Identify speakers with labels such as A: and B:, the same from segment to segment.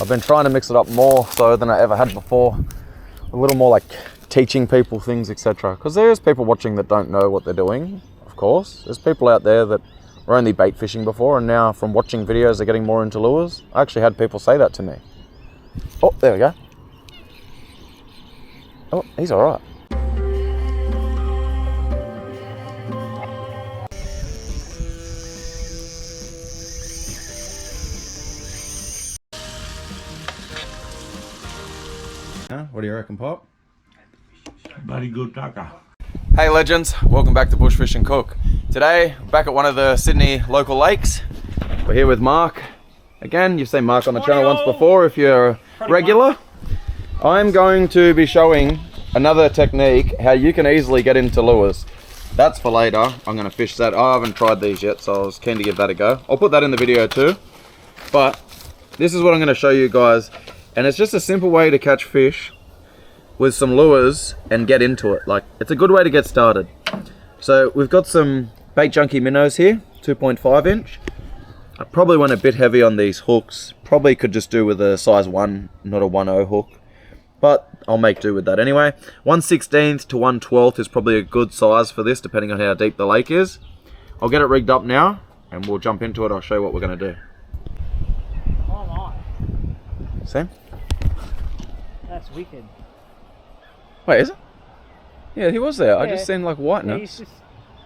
A: I've been trying to mix it up more so than I ever had before. A little more like teaching people things, etc. Because there's people watching that don't know what they're doing, of course. There's people out there that were only bait fishing before, and now from watching videos they're getting more into lures. I actually had people say that to me. Oh, there we go. Oh, he's all right. What do you reckon, Pop?
B: Very good tucker.
A: Hey legends, welcome back to BushFish'n'Cook. Today, back at one of the Sydney local lakes. We're here with Mark. Again, you've seen Mark on the channel once before if you're a regular. I'm going to be showing another technique, how you can easily get into lures. That's for later. I'm going to fish that. I haven't tried these yet, so I was keen to give that a go. I'll put that in the video too. But this is what I'm going to show you guys. And it's just a simple way to catch fish with some lures and get into it. Like, it's a good way to get started. So we've got some Bait Junkie minnows here, 2.5 inch. I probably went a bit heavy on these hooks. Probably could just do with a size 1, not a 1/0 hook. But I'll make do with that anyway. 1/16 to 1/12 is probably a good size for this, depending on how deep the lake is. I'll get it rigged up now, and we'll jump into it. I'll show you what we're gonna do.
C: Oh my.
A: See?
C: That's wicked.
A: Wait, is it? Yeah, he was there.
C: Yeah.
A: I just seen like whiteness.
C: Yeah, just...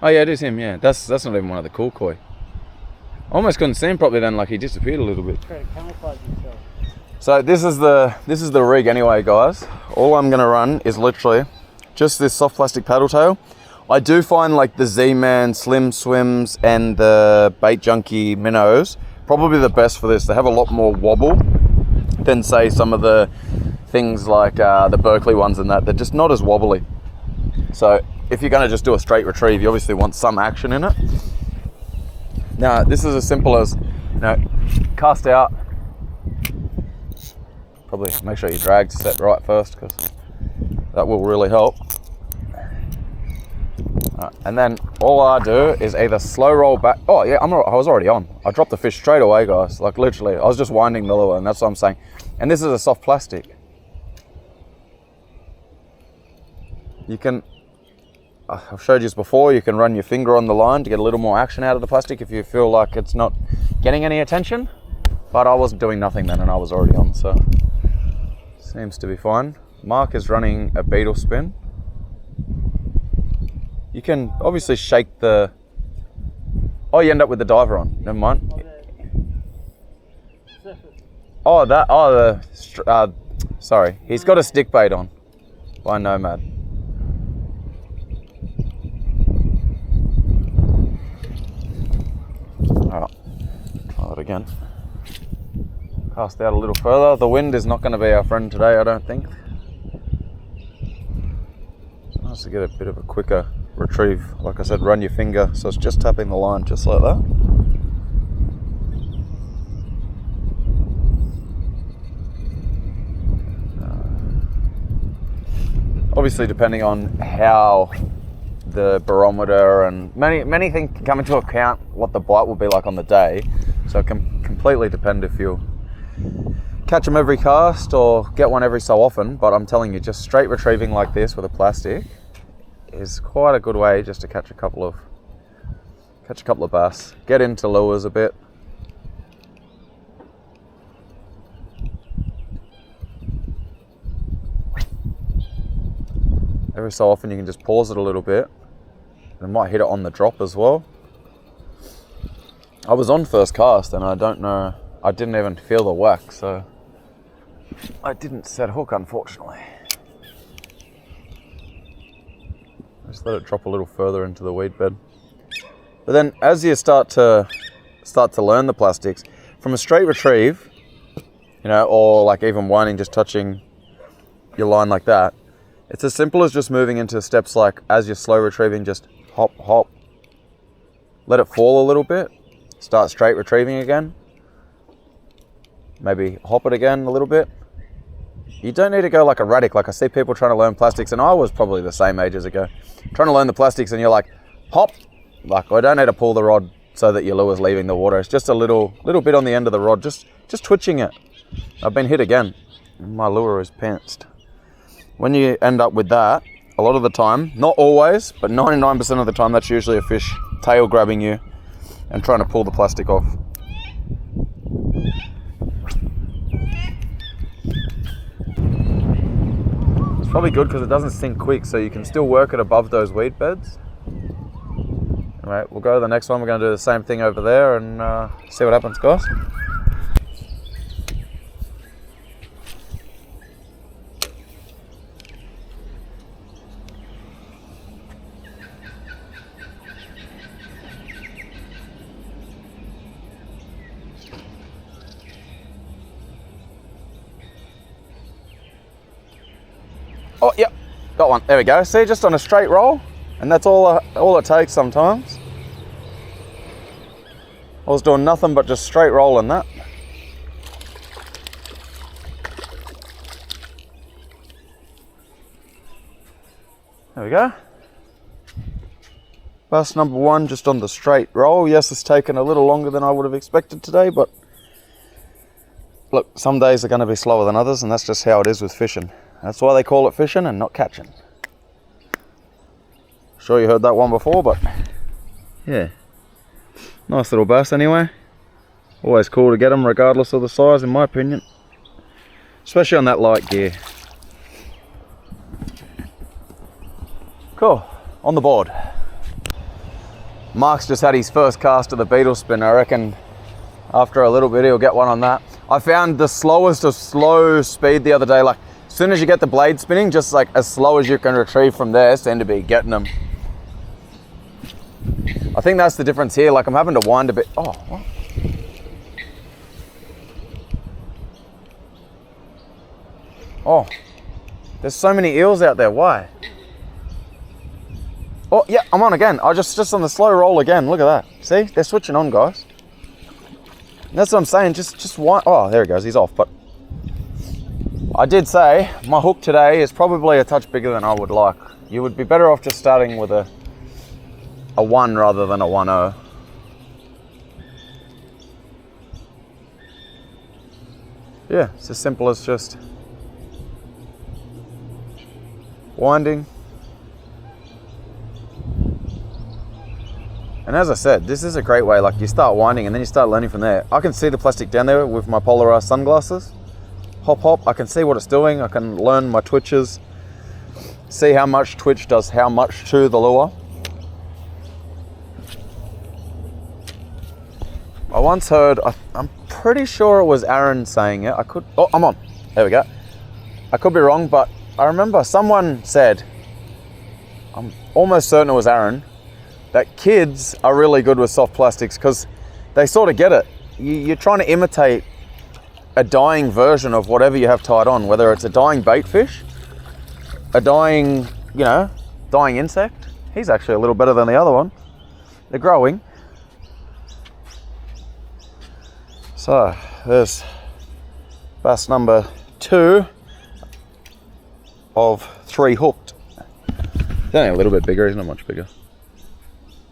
A: Oh yeah, it is him, yeah. That's not even one of the cool koi. I almost couldn't see him properly then, like he disappeared a little bit.
C: Trying to camouflage himself.
A: So this is the rig anyway, guys. All I'm gonna run is literally just this soft plastic paddle tail. I do find like the Z-Man Slim Swims and the Bait Junkie minnows probably the best for this. They have a lot more wobble than say some of the things like the Berkeley ones and that. They're just not as wobbly. So if you're gonna just do a straight retrieve, you obviously want some action in it. Now this is as simple as, you know, cast out. Probably make sure your drag's set right first, because that will really help. And then all I do is either slow roll back. Oh yeah, I was already on. I dropped the fish straight away, guys. Like literally, I was just winding the lure, and that's what I'm saying. And this is a soft plastic. You can, I've showed you this before, you can run your finger on the line to get a little more action out of the plastic if you feel like it's not getting any attention. But I was doing nothing then, and I was already on, so seems to be fine. Mark is running a beetle spin. You can obviously shake the... Oh, you end up with the diver on. Never mind. Oh, that... Oh, the... sorry. He's got a stick bait on by Nomad. Alright. Try that again. Cast out a little further. The wind is not going to be our friend today, I don't think. It's nice to get a bit of a quicker retrieve. Like I said, run your finger, so it's just tapping the line just like that. Obviously, depending on how the barometer and many things can come into account what the bite will be like on the day. So it can completely depend if you catch them every cast or get one every so often. But I'm telling you, just straight retrieving like this with a plastic is quite a good way just to catch a couple of bass, get into lures a bit. Every so often you can just pause it a little bit. It might hit it on the drop as well. I was on first cast and I don't know, I didn't even feel the whack, so I didn't set hook, unfortunately. Just let it drop a little further into the weed bed. But then as you start to learn the plastics, from a straight retrieve, you know, or like even winding, just touching your line like that, it's as simple as just moving into steps like, as you're slow retrieving, just hop, hop, let it fall a little bit, start straight retrieving again, maybe hop it again a little bit. You don't need to go like erratic. Like I see people trying to learn plastics, and I was probably the same ages ago, trying to learn the plastics, and you're like, hop, like I don't need to pull the rod so that your lure's leaving the water. It's just a little bit on the end of the rod, just twitching it. I've been hit again. My lure is pantsed. When you end up with that, a lot of the time, not always, but 99% of the time, that's usually a fish tail grabbing you and trying to pull the plastic off. It's probably good because it doesn't sink quick, so you can still work it above those weed beds. Alright, we'll go to the next one. We're going to do the same thing over there and see what happens, guys. Oh, yep, got one. There we go. See, just on a straight roll, and that's all it takes sometimes. I was doing nothing but just straight rolling that. There we go. Bass number one, just on the straight roll. Yes, it's taken a little longer than I would have expected today, but look, some days are going to be slower than others, and that's just how it is with fishing. That's why they call it fishing and not catching. Sure you heard that one before, but yeah. Nice little bass anyway. Always cool to get them regardless of the size, in my opinion. Especially on that light gear. Cool, on the board. Mark's just had his first cast of the beetle spin. I reckon after a little bit he'll get one on that. I found the slowest of slow speed the other day, like as soon as you get the blade spinning, just like as slow as you can retrieve from there, seem to be getting them. I think that's the difference here, like I'm having to wind a bit. Oh, what? Oh, there's so many eels out there, why? Oh, yeah, I'm on again. I just on the slow roll again, look at that. See, they're switching on, guys. That's what I'm saying, just wind. Oh, there he goes, he's off, but I did say my hook today is probably a touch bigger than I would like. You would be better off just starting with a 1 rather than a 1.0. Yeah, it's as simple as just winding. And as I said, this is a great way, like you start winding and then you start learning from there. I can see the plastic down there with my polarized sunglasses. Hop hop, I can see what it's doing. I can learn my twitches, see how much twitch does how much to the lure. I once heard, I'm pretty sure it was Aaron saying it. Oh, I'm on. There we go. I could be wrong, but I remember someone said, I'm almost certain it was Aaron, that kids are really good with soft plastics because they sort of get it. You're trying to imitate a dying version of whatever you have tied on, whether it's a dying bait fish, a dying, dying insect. He's actually a little better than the other one. They're growing. So there's bass number 2 of 3 hooked. He's only a little bit bigger, he's not much bigger.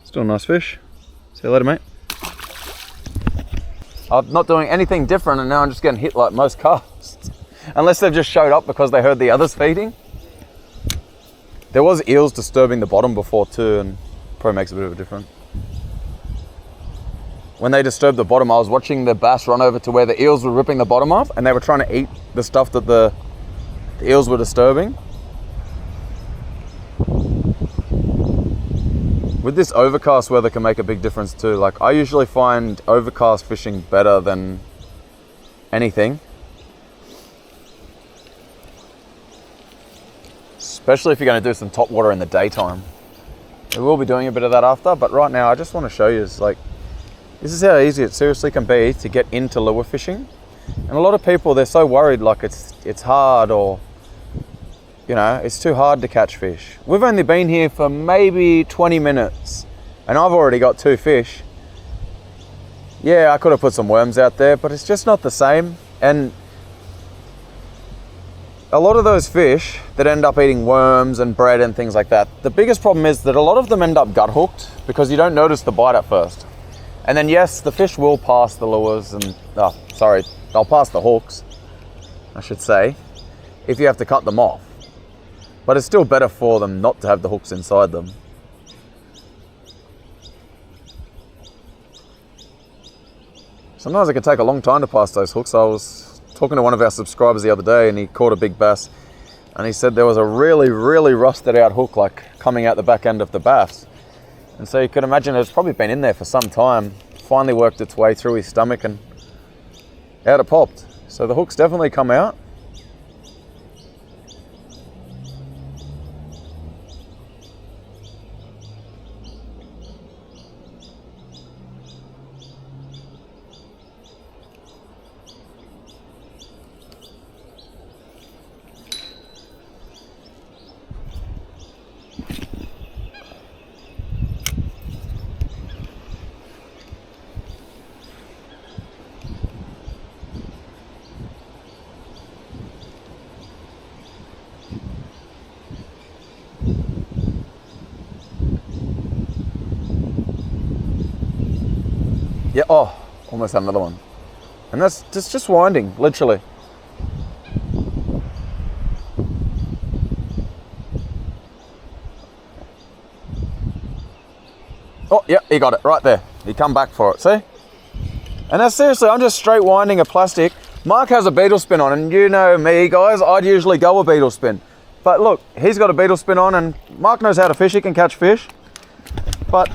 A: Still a nice fish. See you later, mate. I'm not doing anything different and now I'm just getting hit like most casts. Unless they've just showed up because they heard the others feeding. There was eels disturbing the bottom before too, and probably makes a bit of a difference. When they disturbed the bottom, I was watching the bass run over to where the eels were ripping the bottom off and they were trying to eat the stuff that the eels were disturbing. With this overcast weather can make a big difference too. Like I usually find overcast fishing better than anything. Especially if you're going to do some top water in the daytime. We will be doing a bit of that after, but right now I just want to show you, this is how easy it seriously can be to get into lure fishing. And a lot of people, they're so worried like it's hard or it's too hard to catch fish. We've only been here for maybe 20 minutes and I've already got 2 fish. Yeah, I could have put some worms out there, but it's just not the same. And a lot of those fish that end up eating worms and bread and things like that, the biggest problem is that a lot of them end up gut hooked because you don't notice the bite at first. And then yes, the fish will pass the lures and, they'll pass the hooks. I should say, if you have to cut them off. But it's still better for them not to have the hooks inside them. Sometimes it can take a long time to pass those hooks. I was talking to one of our subscribers the other day and he caught a big bass. And he said there was a really, really rusted out hook like coming out the back end of the bass. And so you could imagine it's probably been in there for some time. Finally worked its way through his stomach and out it popped. So the hook's definitely come out. Yeah, oh, almost had another one. And that's just winding, literally. Oh, yeah, he got it right there. He come back for it, see? And that's seriously, I'm just straight winding a plastic. Mark has a beetle spin on, and you know me, guys, I'd usually go a beetle spin. But look, he's got a beetle spin on, and Mark knows how to fish, he can catch fish. But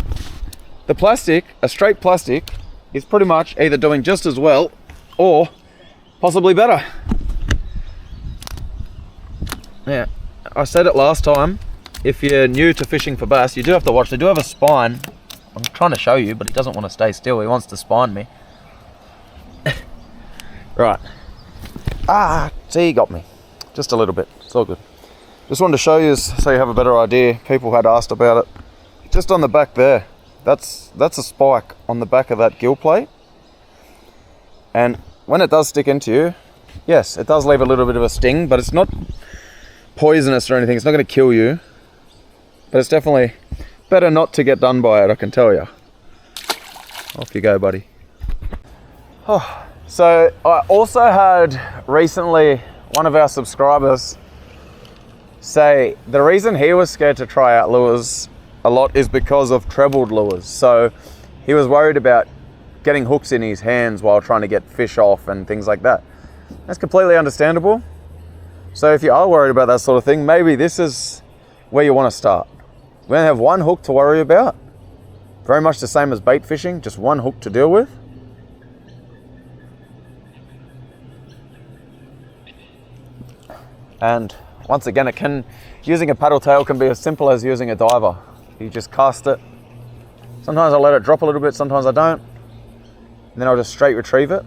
A: the plastic, a straight plastic, is pretty much either doing just as well or possibly better. Yeah, I said it last time, if you're new to fishing for bass, you do have to watch. They do have a spine. I'm trying to show you, but he doesn't want to stay still. He wants to spine me. Right. Ah, see, he got me. Just a little bit. It's all good. Just wanted to show you so you have a better idea. People had asked about it. Just on the back there. That's a spike on the back of that gill plate. And when it does stick into you, yes, it does leave a little bit of a sting, but it's not poisonous or anything. It's not going to kill you. But it's definitely better not to get done by it, I can tell you. Off you go, buddy. Oh, so I also had recently one of our subscribers say the reason he was scared to try out lures a lot is because of trebled lures. So he was worried about getting hooks in his hands while trying to get fish off and things like that. That's completely understandable. So if you are worried about that sort of thing, maybe this is where you want to start. We only have one hook to worry about. Very much the same as bait fishing, just one hook to deal with. And once again, using a paddle tail can be as simple as using a diver. You just cast it. Sometimes I let it drop a little bit, sometimes I don't. And then I'll just straight retrieve it.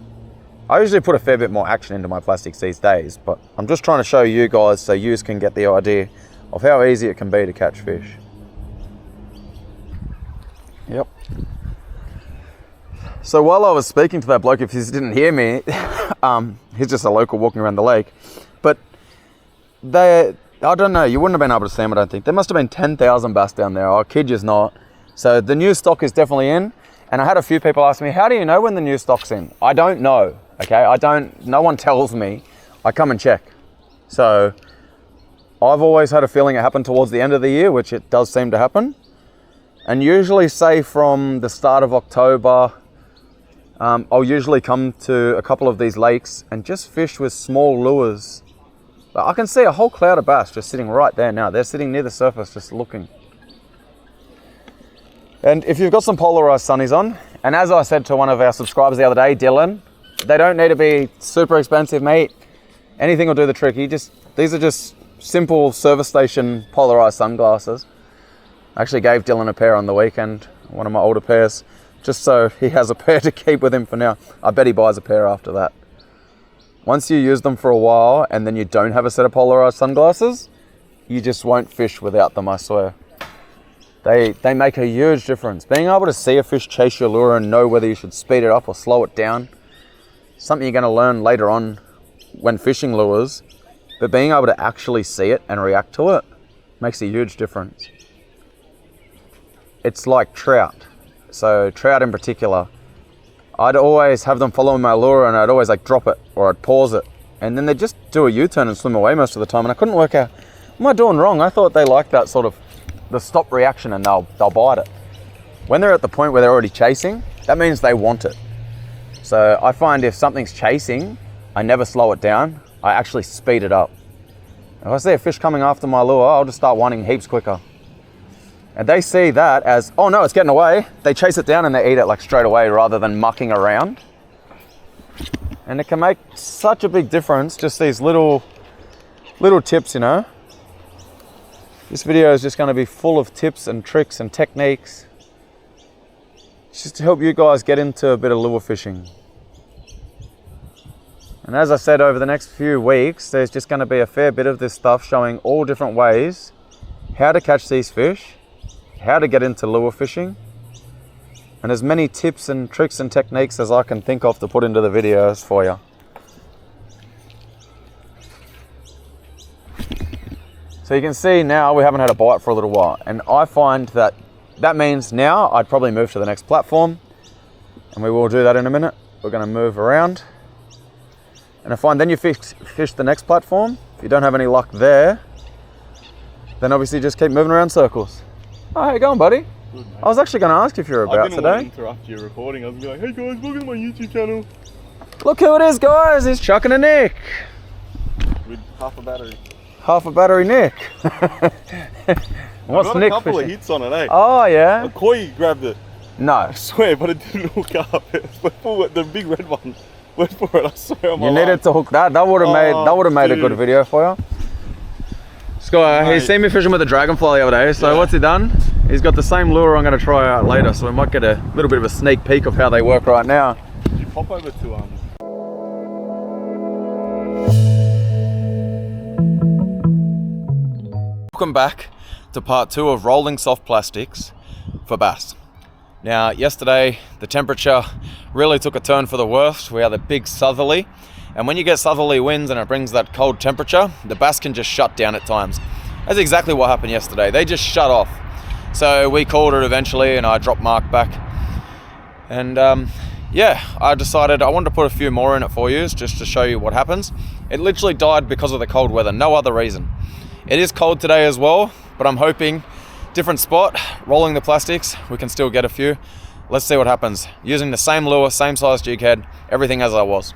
A: I usually put a fair bit more action into my plastics these days, but I'm just trying to show you guys so you can get the idea of how easy it can be to catch fish. Yep. So while I was speaking to that bloke, if he didn't hear me, he's just a local walking around the lake. But I don't know, you wouldn't have been able to see them, I don't think. There must have been 10,000 bass down there, I kid you not. So the new stock is definitely in. And I had a few people ask me, how do you know when the new stock's in? I don't know, okay? No one tells me. I come and check. So I've always had a feeling it happened towards the end of the year, which it does seem to happen. And usually say from the start of October, I'll usually come to a couple of these lakes and just fish with small lures. But I can see a whole cloud of bass just sitting right there now. They're sitting near the surface just looking. And if you've got some polarized sunnies on, and as I said to one of our subscribers the other day, Dylan, they don't need to be super expensive, mate. Anything will do the trick. These are just simple service station polarized sunglasses. I actually gave Dylan a pair on the weekend, one of my older pairs, just so he has a pair to keep with him for now. I bet he buys a pair after that. Once you use them for a while and then you don't have a set of polarized sunglasses, you just won't fish without them, I swear. They make a huge difference. Being able to see a fish chase your lure and know whether you should speed it up or slow it down, something you're going to learn later on when fishing lures, but being able to actually see it and react to it makes a huge difference. It's like trout. So trout in particular, I'd always have them following my lure and I'd always like drop it or I'd pause it and then they just do a U-turn and swim away most of the time, and I couldn't work out, what am I doing wrong? I thought they liked that sort of, the stop reaction, and they'll bite it. When they're at the point where they're already chasing, that means they want it. So I find if something's chasing, I never slow it down, I actually speed it up. If I see a fish coming after my lure, I'll just start winding heaps quicker. And they see that as, oh no, it's getting away. They chase it down and they eat it like straight away rather than mucking around. And it can make such a big difference, just these little tips, you know. This video is just going to be full of tips and tricks and techniques, just to help you guys get into a bit of lure fishing. And as I said, over the next few weeks, there's just going to be a fair bit of this stuff showing all different ways how to catch these fish, how to get into lure fishing, and as many tips and tricks and techniques as I can think of to put into the videos for you. So you can see now we haven't had a bite for a little while, and I find that means now I'd probably move to the next platform, and we will do that in a minute. We're going to move around, and I find then you fish the next platform. If you don't have any luck there, then obviously just keep moving around circles. Oh, how you going, buddy?
D: Good, mate.
A: I was actually going to ask if you're about
D: I didn't
A: today.
D: want to interrupt your recording. I was going to be like, hey guys, welcome to my YouTube channel.
A: Look who it is, guys. It's Chuck and a Nick.
D: With half a battery.
A: Half a battery Nick. What's
D: I got
A: Nick
D: a couple
A: fishing?
D: of hits on it, eh?
A: Oh, yeah?
D: A koi grabbed it.
A: No.
D: I swear, but it didn't hook up. The big red one went for it, I swear on my
A: You
D: life.
A: needed to hook that. That would have made a good
D: dude.
A: video for you. Sky, he's seen me fishing with a dragonfly the other day, so what's he done? He's got the same lure I'm going to try out later, so we might get a little bit of a sneak peek of how they work right now.
D: You pop over to
A: Welcome back to part 2 of rolling soft plastics for bass. Now, yesterday the temperature really took a turn for the worst. We had a big southerly, and when you get southerly winds and it brings that cold temperature, the bass can just shut down at times. That's exactly what happened yesterday. They just shut off. So we called it eventually, and I dropped Mark back. And yeah, I decided I wanted to put a few more in it for you, just to show you what happens. It literally died because of the cold weather, no other reason. It is cold today as well, but I'm hoping different spot, rolling the plastics, we can still get a few. Let's see what happens. Using the same lure, same size jig head, everything as I was.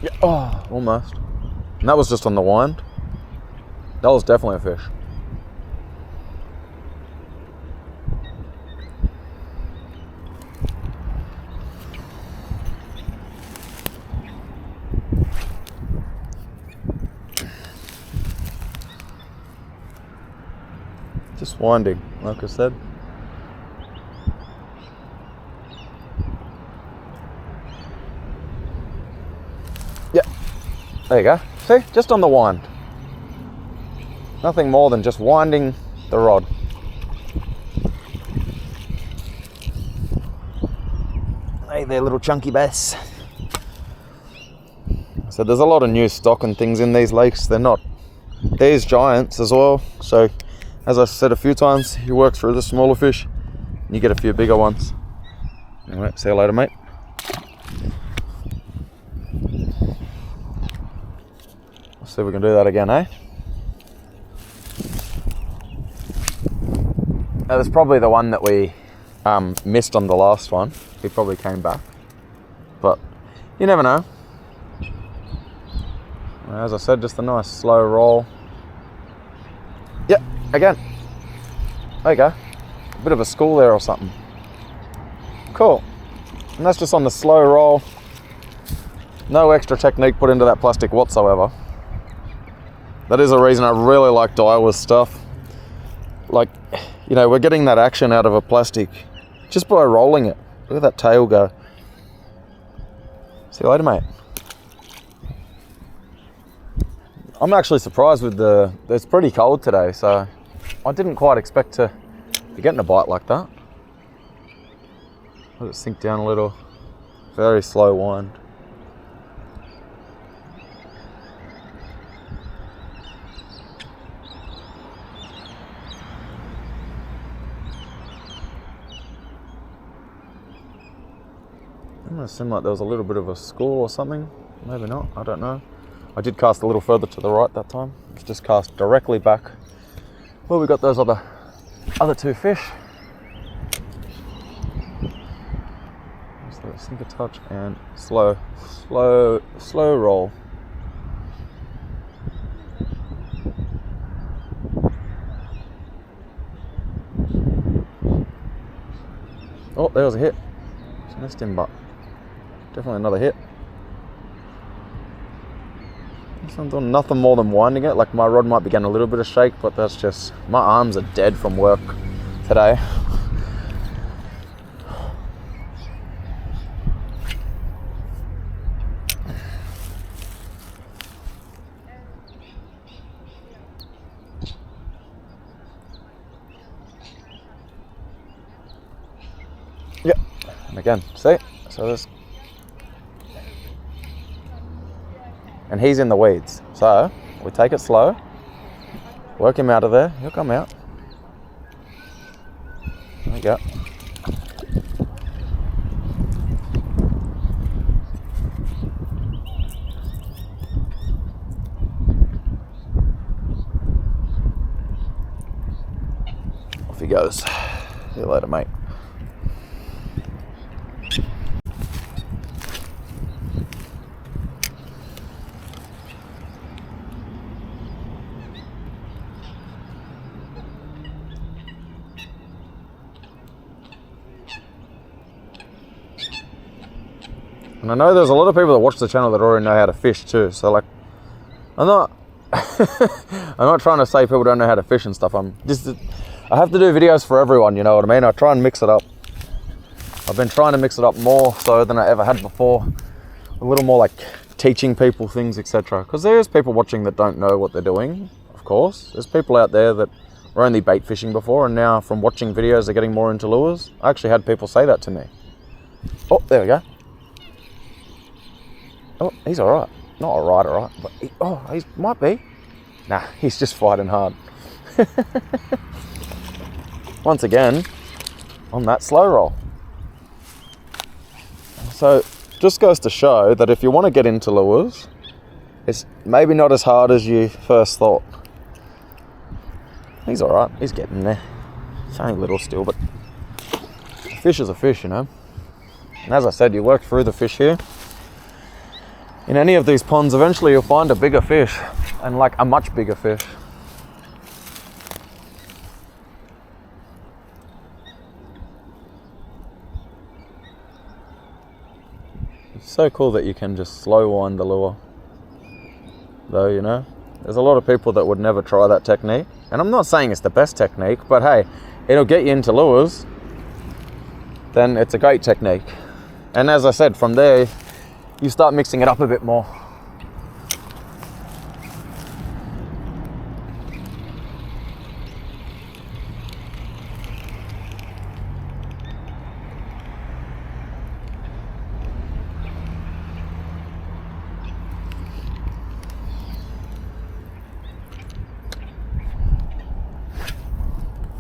A: Yeah, oh, almost. And that was just on the wind. That was definitely a fish. Just winding, like I said. Yeah, there you go. See, just on the wind. Nothing more than just winding the rod. Hey there, little chunky bass. So there's a lot of new stock and things in these lakes. There's giants as well. So as I said a few times, you work through the smaller fish and you get a few bigger ones. Alright, see you later, mate. Let's see if we can do that again, eh? That was probably the one that we missed on the last one. He probably came back, but you never know. As I said, just a nice slow roll. Yep, again. There you go. A bit of a school there or something. Cool. And that's just on the slow roll. No extra technique put into that plastic whatsoever. That is a reason I really like Daiwa's stuff. Like, you know, we're getting that action out of a plastic just by rolling it. Look at that tail go. See you later, mate. I'm actually surprised with it's pretty cold today, so I didn't quite expect to be getting a bite like that. Let it sink down a little. Very slow wind. I'm gonna assume like there was a little bit of a school or something. Maybe not, I don't know. I did cast a little further to the right that time. It's just cast directly back where we got those other two fish. Just a sinker touch and slow roll. Oh, there was a hit. Just missed him, but definitely another hit. I'm doing nothing more than winding it. Like my rod might be getting a little bit of shake, but that's just, my arms are dead from work today. Yep, and again, see? So this, and he's in the weeds. So we take it slow, work him out of there, he'll come out. There you go. Off he goes. See you later, mate. And I know there's a lot of people that watch the channel that already know how to fish too. So like, I'm not trying to say people don't know how to fish and stuff. I have to do videos for everyone, you know what I mean? I try and mix it up. I've been trying to mix it up more so than I ever had before. A little more like teaching people things, etc. Because there's people watching that don't know what they're doing, of course. There's people out there that were only bait fishing before and now from watching videos they're getting more into lures. I actually had people say that to me. Oh, there we go. Oh, he's all right. Not all right, but he might be. Nah, he's just fighting hard. Once again, on that slow roll. So, just goes to show that if you want to get into lures, it's maybe not as hard as you first thought. He's all right. He's getting there. It's only little still, but a fish is a fish, you know. And as I said, you work through the fish here. In any of these ponds, eventually you'll find a bigger fish, and like a much bigger fish. It's so cool that you can just slow wind the lure, though, you know. There's a lot of people that would never try that technique, and I'm not saying it's the best technique, but hey, it'll get you into lures, then it's a great technique. And as I said, from there, you start mixing it up a bit more.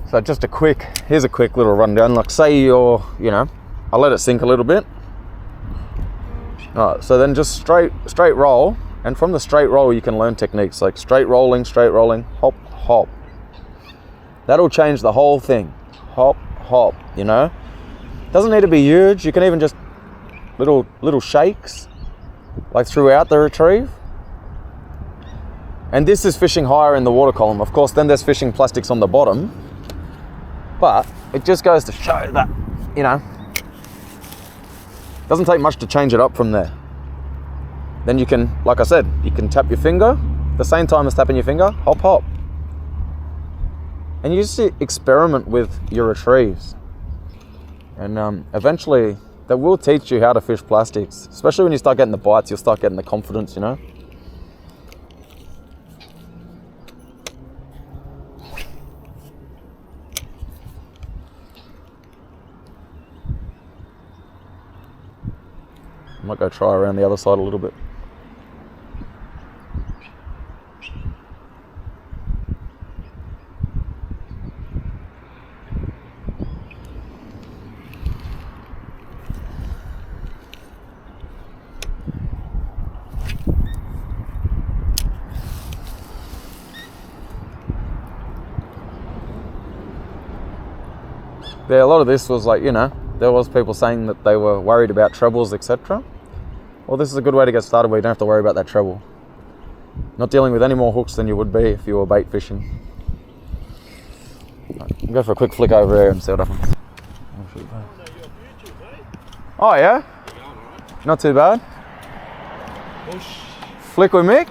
A: So just here's a quick little rundown. Like say I'll let it sink a little bit. Alright, so then just straight roll, and from the straight roll you can learn techniques like straight rolling, hop, hop. That'll change the whole thing. Hop, hop, you know. Doesn't need to be huge, you can even just little shakes, like throughout the retrieve. And this is fishing higher in the water column. Of course, then there's fishing plastics on the bottom, but it just goes to show that, you know, doesn't take much to change it up from there. Then you can, like I said, you can tap your finger, the same time as tapping your finger, hop, hop. And you just experiment with your retrieves. And eventually, that will teach you how to fish plastics. Especially when you start getting the bites, you'll start getting the confidence, you know. I might go try around the other side a little bit. Yeah, a lot of this was like, you know, there was people saying that they were worried about trebles, etc. Well, this is a good way to get started where you don't have to worry about that treble. Not dealing with any more hooks than you would be if you were bait fishing. Right, we'll go for a quick flick over there and see what happens. Oh yeah? Not too bad. Flick with Mick?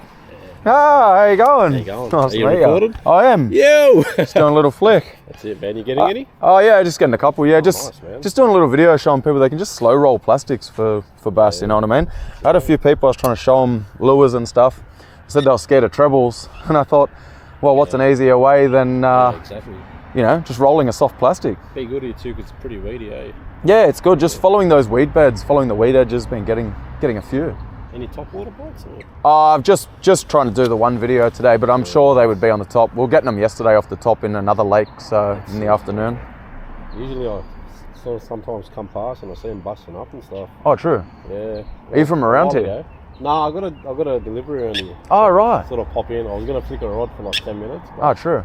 A: Ah, how you going?
D: How you going?
A: Nice
D: Are you
A: to meet
D: recorded?
A: I am.
D: Yo!
A: Just doing a little flick.
D: That's it, man. You getting any?
A: Oh yeah, just getting a couple. Yeah, just
D: nice, man.
A: just doing a little video showing people they can just slow roll plastics for bass. You know what I mean? I had a few people I was trying to show them lures and stuff. Said they were scared of trebles, and I thought, well, what's an easier way than
D: Exactly.
A: you know, just rolling a soft plastic?
D: Be good here too, 'cause it's pretty weedy, eh?
A: Yeah, it's good. Just following those weed beds, following the weed edges, been getting a few.
D: Any top water bites? Or?
A: I've just trying to do the one video today, but I'm sure they would be on the top. We were getting them yesterday off the top in another lake, so in the afternoon.
D: Usually I sort of sometimes come past and I see them busting up and stuff.
A: Oh, true.
D: Yeah.
A: Are you from around here?
D: Nah, I got a delivery around here.
A: Oh, right.
D: Sort of pop in. I was gonna flick a rod for like 10 minutes.
A: Oh, true.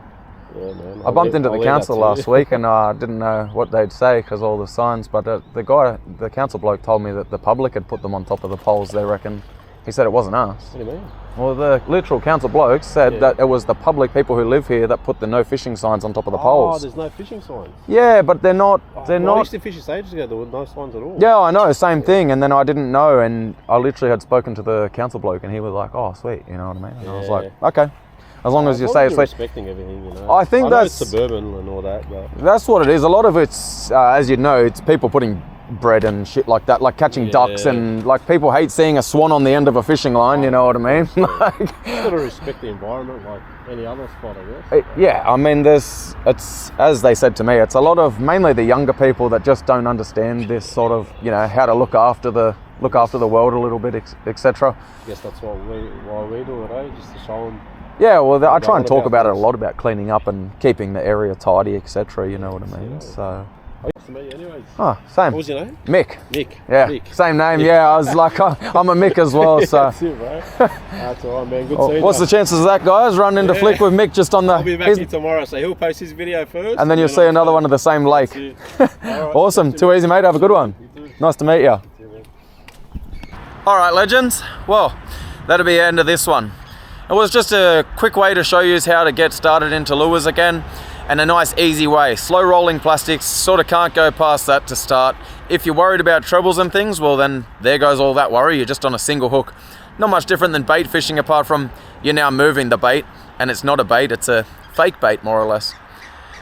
D: Yeah, man.
A: I bumped into the council last week and I didn't know what they'd say because all the signs, but the council bloke told me that the public had put them on top of the poles, they reckon. He said it wasn't us.
D: What do you mean?
A: Well, the literal council bloke said that it was the public people who live here that put the no fishing signs on top of the
D: Oh,
A: poles.
D: there's no fishing signs.
A: Yeah, but they're not.
D: I used to fish this ages ago. There were no signs at all.
A: Yeah, I know, same thing. And then I didn't know, and I literally had spoken to the council bloke, and he was like, "Oh, sweet," you know what I mean? And I was like, "Okay, as long as you say it's sweet."
D: Respecting everything, you know.
A: I think
D: know
A: that's
D: it's suburban and all that, but
A: that's what it is. A lot of it's, as you know, it's people putting bread and shit like that, like catching ducks, and like people hate seeing a swan on the end of a fishing line. You know what I mean? Like,
D: got to respect the environment like any other spot, I guess.
A: yeah, I mean, it's as they said to me, it's a lot of mainly the younger people that just don't understand this sort of, you know, how to look after the world a little bit, etc.
D: I guess that's why we do it, eh? Just to show them.
A: Yeah, well, I try and talk
D: about
A: about it a
D: this.
A: lot, about cleaning up and keeping the area tidy, etc. You know what I mean? So,
D: Nice to meet you, anyways.
A: oh, same.
D: What was your name?
A: Mick.
D: Mick.
A: Yeah,
D: Mick.
A: same name. Yeah, I was like, I'm a Mick as well. So,
D: That's it, bro. That's all right, man. Good seeing
A: what's
D: you.
A: the chances of that, guys? Run into flick with Mick just on the.
D: I'll be back here tomorrow, so he'll post his video first.
A: And then you'll see another one of the same lake. Awesome. Too easy, mate. Have a good one. Nice to meet you. All right, legends. Well, that'll be the end of this one. It was just a quick way to show you how to get started into lures again, and a nice easy way. Slow rolling plastics, sort of can't go past that to start. If you're worried about trebles and things, well then there goes all that worry. You're just on a single hook. Not much different than bait fishing, apart from you're now moving the bait, and it's not a bait, it's a fake bait more or less.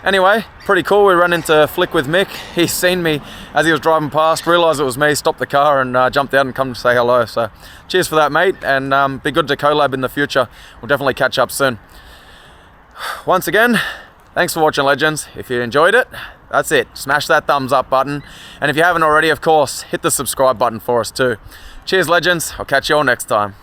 A: Anyway, pretty cool. We ran into Flick with Mick. He seen me as he was driving past, realised it was me, stopped the car and jumped out and come to say hello. So cheers for that, mate, and be good to collab in the future. We'll definitely catch up soon. Once again, thanks for watching, legends. If you enjoyed it, that's it. Smash that thumbs up button. And if you haven't already, of course, hit the subscribe button for us too. Cheers, legends. I'll catch you all next time.